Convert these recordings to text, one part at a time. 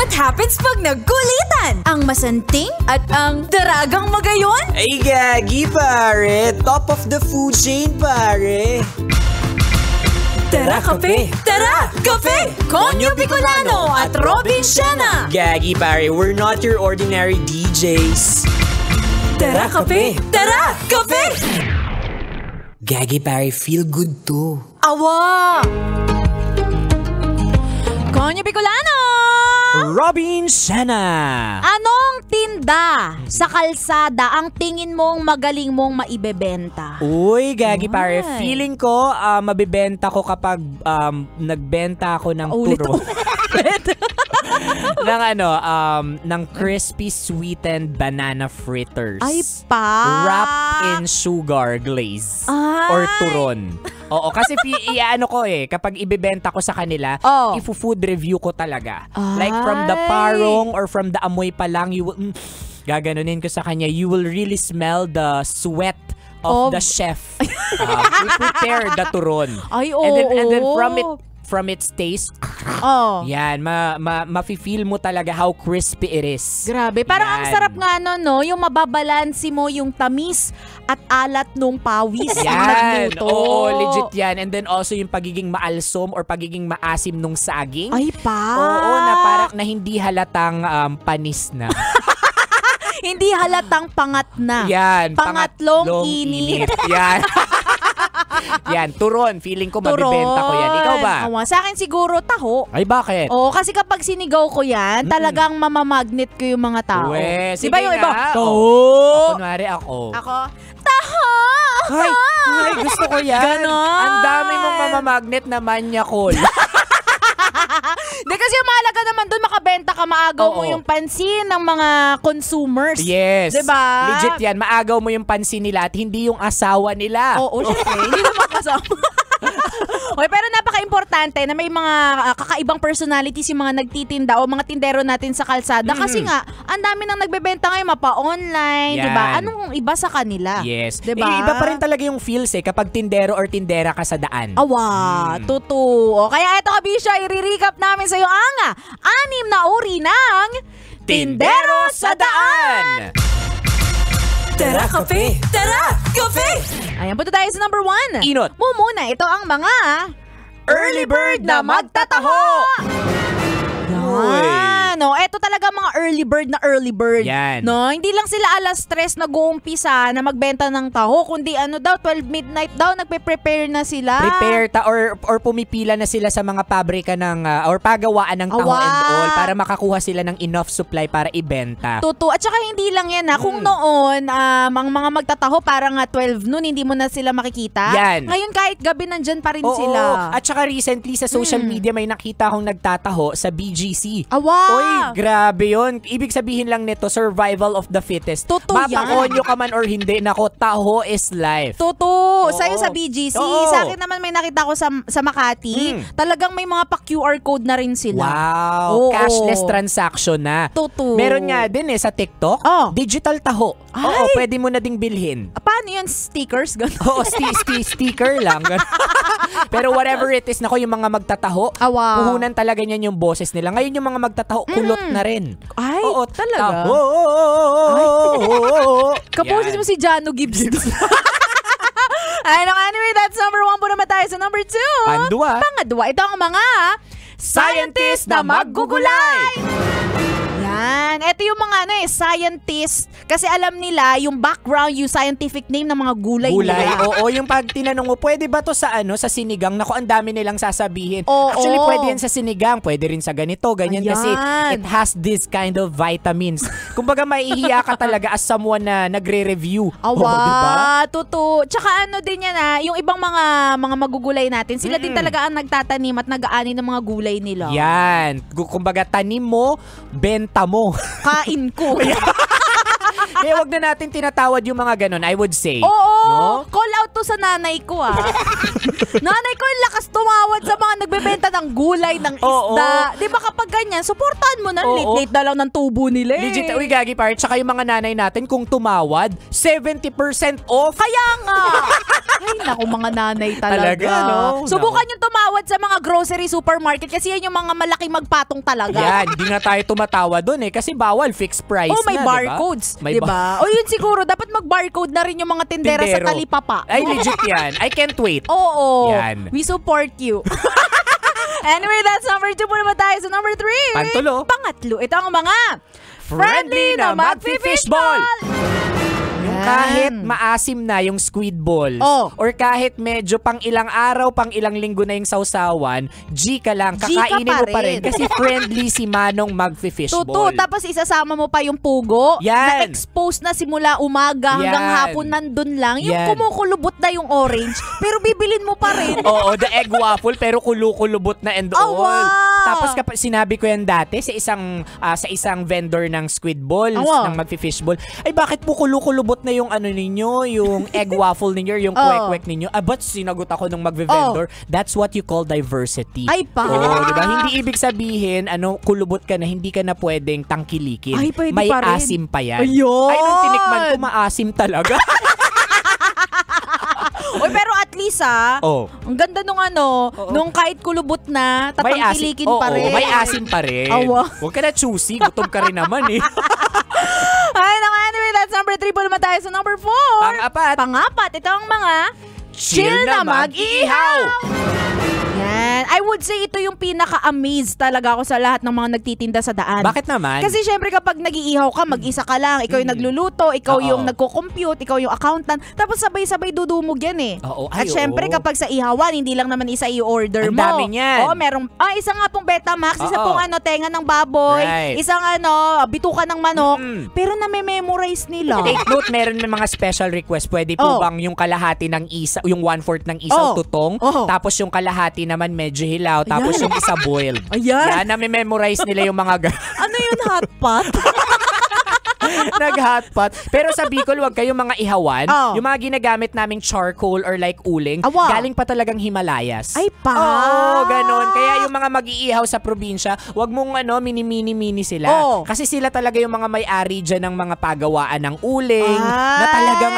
What happens pag nagkulitan? Ang masanting at ang daragang magayon? Ay, gagi, pare. Top of the food chain, pare. Tara, kape! Tara, kape! Konyo Bicolano at Robin Siena! Gagi, pare. We're not your ordinary DJs. Tara, kape! Tara, kape! Gagi, pare. Feel good too. Awa! Konyo Bicolano! Robin Siena! Anong tinda sa kalsada ang tingin mong magaling mong maibebenta? Uy, gagi, pare. Ay. Feeling ko, mabibenta ko kapag nagbenta ako ng turo. ng crispy sweetened banana fritters. Ay pa! Wrapped in sugar glaze. Ay. Or turon. Oo, kasi kapag ibebenta ko sa kanila, ifu-food review ko talaga. Like from the parong or from the amoy pa lang, you will, gaganunin ko sa kanya, you will really smell the sweat of the chef. We prepare the turon. Ay, and then from its taste, yan, mafe-feel mo talaga how crispy it is. Grabe, parang yan. ang sarap nga no, yung mababalansi mo yung tamis at alat nung pawis. Yan, oo, legit yan. And then also yung pagiging maalsom or pagiging maasim nung saging. Ay pa! Oo, na parang na hindi halatang panis na. Hindi halatang pangat na. Yan, Pangatlong init. Yan. Yan, turon. Feeling ko mabibenta ko yan. Ikaw ba? Sa akin siguro taho. Ay, bakit? Oo, kasi kapag sinigaw ko yan, talagang mamamagnet ko yung mga tao. Uwe, diba yung iba? Taho! Kunwari ako. Ako? Taho! Ay, gusto ko yan. Ganon. Ang dami mong mamamagnet na manyakol. Hindi kasi yung mahalaga naman doon makabenta ka, maagaw mo yung pansin ng mga consumers. Yes. Diba? Legit yan. Maagaw mo yung pansin nila at hindi yung asawa nila. Oo, syempre. Hindi naman kasama. Okay, pero napaka-importante na may mga kakaibang personalities yung mga nagtitinda o mga tindero natin sa kalsada. Kasi nga, ang dami nang nagbebenta ngayon, mapa-online, diba? Anong iba sa kanila? Yes. Diba? Iba pa rin talaga yung feels kapag tindero or tindera ka sa daan. Awa, totoo. Kaya ito, Kabisyo, i-recap namin sa'yo ang 6 na uri ng Tindero sa Daan! Tara, kape! Tara, kape! Ayan, punta tayo sa number 1. Inot. Muna, ito ang mga Early bird na magtataho! No, eto talaga mga early bird. Yan. No, hindi lang sila alas 3 nag-uumpisa na magbenta ng taho, kundi 12 midnight daw nagpe-prepare na sila. Or pumipila na sila sa mga pabrika ng or pagawaan ng taho and all para makakuha sila ng enough supply para ibenta. Totoo. At saka hindi lang yan kung noon ang mga magtataho parang 12 noon hindi mo na sila makikita. Yan. Ngayon kahit gabi nandyan pa rin sila. At saka recently sa social media may nakita akong nagtataho sa BGC. Awa! Uy, grabe yun. Ibig sabihin lang nito, survival of the fittest. Totoo yan. Mapakonyo ka man or hindi, nako, taho is life. Totoo. Sa'yo sa BGC. Oo. Sa akin naman may nakita ko sa Makati. Talagang may mga pa-QR code na rin sila. Wow. Oo. Cashless transaction na. Totoo. Meron nga din sa TikTok. Digital taho. Oo, pwede mo na ding bilhin. Paano yun? Stickers? Oo, sticker lang. Pero whatever it is, nako, yung mga magtataho, puhunan talaga niyan yung boses nila. Ngayon yung mga magtataho, kulot na rin. Ay, oo, talaga? Kaposes mo si Jano Gibbs. Anyway, that's number 1 po naman tayo sa number 2. Pangadwa. Ito ang mga scientist na maggugulay. Yan. Ito yung mga scientist. Kasi alam nila yung background, yung scientific name ng mga gulay nila. Oo, yung pag tinanong mo, pwede ba to sa sa sinigang? Naku, ang dami nilang sasabihin. Oo. Actually, pwede yan sa sinigang, pwede rin sa ganito, ganyan. Ayan. Kasi it has this kind of vitamins. Kumbaga, maiihiya ka talaga as someone na nagre-review. Awa, diba? totoo. Tsaka din yan yung ibang mga magugulay natin, sila din talaga ang nagtatanim at nag-aani ng mga gulay nila. Yan. Kumbaga, tanim mo, benta mo. Kain ko. Kaya wag na natin tinatawad yung mga ganun, I would say. Oo, no? call out to sa nanay ko Nanay ko yung lakas tumawad sa mga nagbebenta ng gulay, ng isda. Di ba kapag ganyan, supportahan mo na, late na lang ng tubo nila Legit, gagi par, tsaka yung mga nanay natin kung tumawad, 70% off. Kaya nga. Ay, naku, mga nanay talaga. No? Subukan yung tumawad sa mga grocery supermarket kasi yan yung mga malaking magpatong talaga. Yan, di nga tayo tumatawa dun kasi bawal, fixed price may na, barcodes, diba? Yun siguro, dapat mag-barcode na rin yung mga tindera sa talipapa. Ay, legit yan. I can't wait. Oo. Yan. We support you. Anyway, that's number 2 po naman tayo. So number 3. Pangatlo. Ito ang mga friendly na magfi-fishball. Yung kahit maasim na yung squid balls, or kahit medyo pang ilang araw, pang ilang linggo na yung sausawan, G ka lang, kakainin mo pa rin. Kasi friendly si Manong magfi-fishball. Tapos isasama mo pa yung pugo. Yan. Na-expose na simula umaga hanggang hapon nandun lang. Yung kumukulubot na yung orange, pero bibilin mo pa rin. Oo, the egg waffle, pero kulukulubot na and all. Wow. Tapos kapag sinabi ko yan dati sa isang vendor ng squid balls, ng magfi-fishball, ay bakit po kulukulubot na yung ano ninyo, yung egg waffle ninyo, yung kwek-kwek ninyo. But sinagot ako nung magve-vendor, that's what you call diversity. Ay pa. Diba? Hindi ibig sabihin, kulubot ka na, hindi ka na pwedeng tangkilikin. Ay, pwede may pa rin. asim pa yan. Ayun. Ay, nung tinikman ko, maasim talaga. Pero at least ang ganda nung nung kahit kulubot na, tatangkilikin pa rin. May asim pa rin. Huwag ka na choosy, gutom ka rin naman Ay, anyway, that's number 3 po naman tayo. So number 4. Pangapat. Ito ang mga chill na mag-ihaw. Yan. I would say ito yung pinaka-amaze talaga ako sa lahat ng mga nagtitinda sa daan. Bakit naman? Kasi syempre kapag nag-iihaw ka, mag-isa ka lang, ikaw yung nagluluto, ikaw yung nagko-compute, ikaw yung accountant, tapos sabay-sabay dudumog yan At syempre kapag sa ihawan, hindi lang naman isa i-order mo. Ang dami niyan. Merong, isa nga pong Betamax, isa pong tenga ng baboy, isang bituka ng manok, pero na-memorize nila. Take note, meron may mga special request. Pwede po bang yung kalahati ng isa, yung 1/4 ng isaw tutong, tapos yung kalahati naman medyo hilaw, tapos yung isa boiled. Ayan. Yan, na-memorize nila yung mga Ano yun, hot pot? Nag-hotpot. Pero sa Bicol, wag kayong mga ihawan. Yung mga ginagamit naming charcoal or like uling, galing pa talagang Himalayas. Ay pa! Oo, ganon. Kaya yung mga mag-iihaw sa probinsya, wag mong mini sila. Kasi sila talaga yung mga may-ari dyan ng mga pagawaan ng uling, na talagang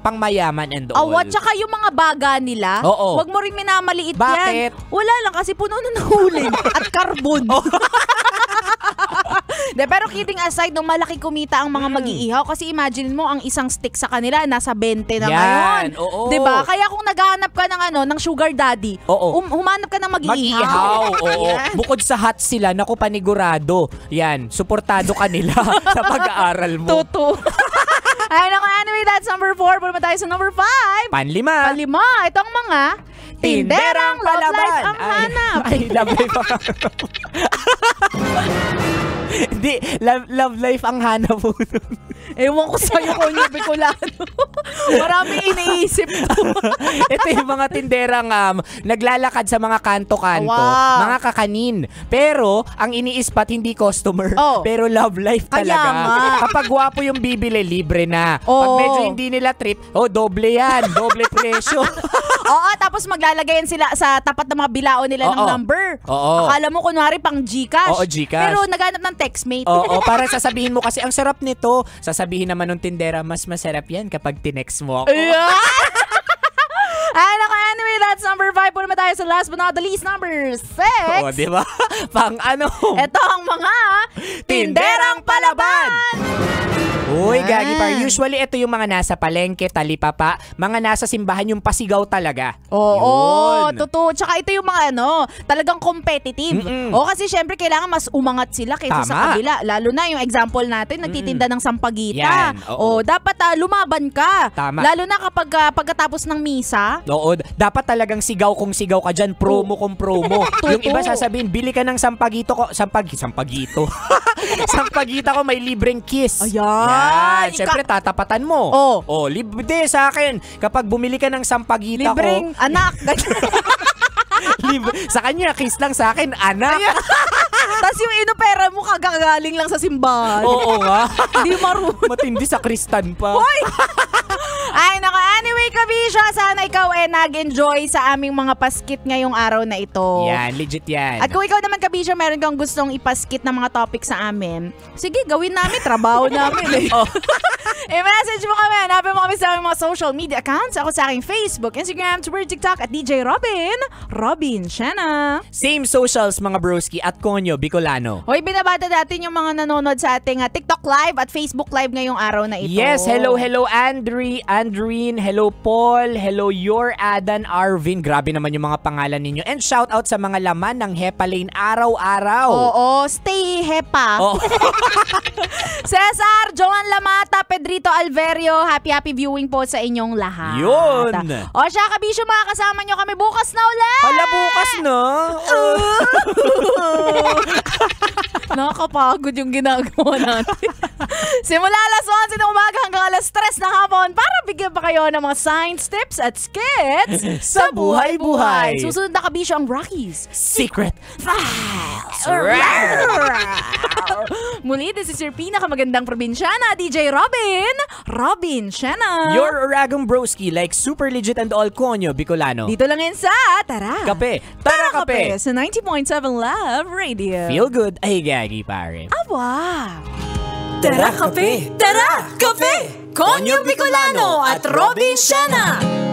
pangmayaman and all. Tsaka yung mga baga nila, wag mo rin minamaliit Bakit? yan. Wala lang kasi puno na ng uling at carbon. Pero kidding aside, nung malaki kumita ang mga mag-iihaw, kasi imagine mo, ang isang stick sa kanila nasa 20 na ngayon. Diba? Kaya kung naghahanap ka ng sugar daddy, humanap ka ng mag-iihaw. Bukod sa hot sila, naku, panigurado. Yan, suportado ka nila sa pag-aaral mo. Ay, naku, anyway, that's number 4. Punta tayo sa number 5. Panlima. Ito ang mga tinderang love life ang hanap. Ay, love life ang Hindi, love life ang hanap mo. Ewan ko sa'yo kung yung Bicolano. Maraming iniisip ko. Ito yung mga tinderang naglalakad sa mga kanto-kanto, mga kakanin. Pero, ang iniispat hindi customer, pero love life talaga. Kapag gwapo yung bibili, libre na. Pag medyo hindi nila trip, doble yan. Doble presyo. Tapos maglalagayan sila sa tapat ng mga bilao nila ng number. Akala mo kunwari pang Gcash. Gcash. Pero naghanap ng textmate. Para sasabihin mo kasi ang sarap nito. Sasabihin naman ng tindera, mas masarap yan kapag tinext mo ako. Anyway, that's number 5. Puno tayo sa last but not the least, number 6. Diba? Ito ang mga tinderang palaban. Uy, gagi par. Usually, ito yung mga nasa palengke, talipapa, mga nasa simbahan, yung pasigaw talaga. Totoo. Tsaka ito yung mga talagang competitive. Kasi syempre, kailangan mas umangat sila kaysa sa kabila. Lalo na yung example natin, nagtitinda ng sampagita. Dapat lumaban ka. Tama. Lalo na kapag pagkatapos ng misa. Dapat talagang sigaw kung sigaw ka dyan, promo kung promo. Yung iba sasabihin, bili ka ng sampagito ko, sampagito. Sampagita ko, may libreng kiss. Ayan. Siyempre, tatapatan mo. Libre sa akin. Kapag bumili ka ng sampagita libreng anak. Sa kanya, kiss lang sa akin, anak. Tapos yung inopera mo kagagaling lang sa simbahan. Oo nga. Hindi marunong. Matindi sa Kristan pa. Hoy! Ay, naka. Anyway, Kabisha, sana ikaw nag-enjoy sa aming mga paskit ngayong araw na ito. Yan, legit yan. At kung ikaw naman, Kabisha, meron kang gustong ipaskit ng mga topic sa amin, sige, gawin namin. Trabaho namin. I-message mo kami. Hanapin mo kami sa aming mga social media accounts. Ako sa aking Facebook, Instagram, Twitter, TikTok at DJ Robin Shana. Same socials mga broski at Konyo Bicolano. Hoy, binabata natin yung mga nanonood sa ating TikTok Live at Facebook Live ngayong araw na ito. Yes, hello Andreen, hello Paul, hello Yor, Adan, Arvin. Grabe naman yung mga pangalan ninyo. And shout out sa mga laman ng Hepa Lane araw-araw. Oo, stay Hepa. Oh. Cesar, Joan Lamata, Pedrito Alverio, happy viewing po sa inyong lahat. Yun. O siya, Kabisyo, makakasama nyo kami bukas na ulit. Hala, bukas na. Nakakapagod yung ginagawa natin. Simula alas 11 ng umaga hanggang alas 3 ng hapon para bigyan pa kayo ng mga science tips at skits sa buhay-buhay. Susunod na, Kabisyo, ang Rockies Secret Files. Muli, this is your pinakamagandang probinsyana, DJ Robin Shana. Your Uragang broski like super legit and all Konyo Bicolano. Dito lang yan sa Tara Kape. Tara Kape. sa 90.7 Love Radio. Feel good. Ay, gagi pare. Wow! Tara Kape! Tara Kape! Konyo Bicolano at Robin Shana!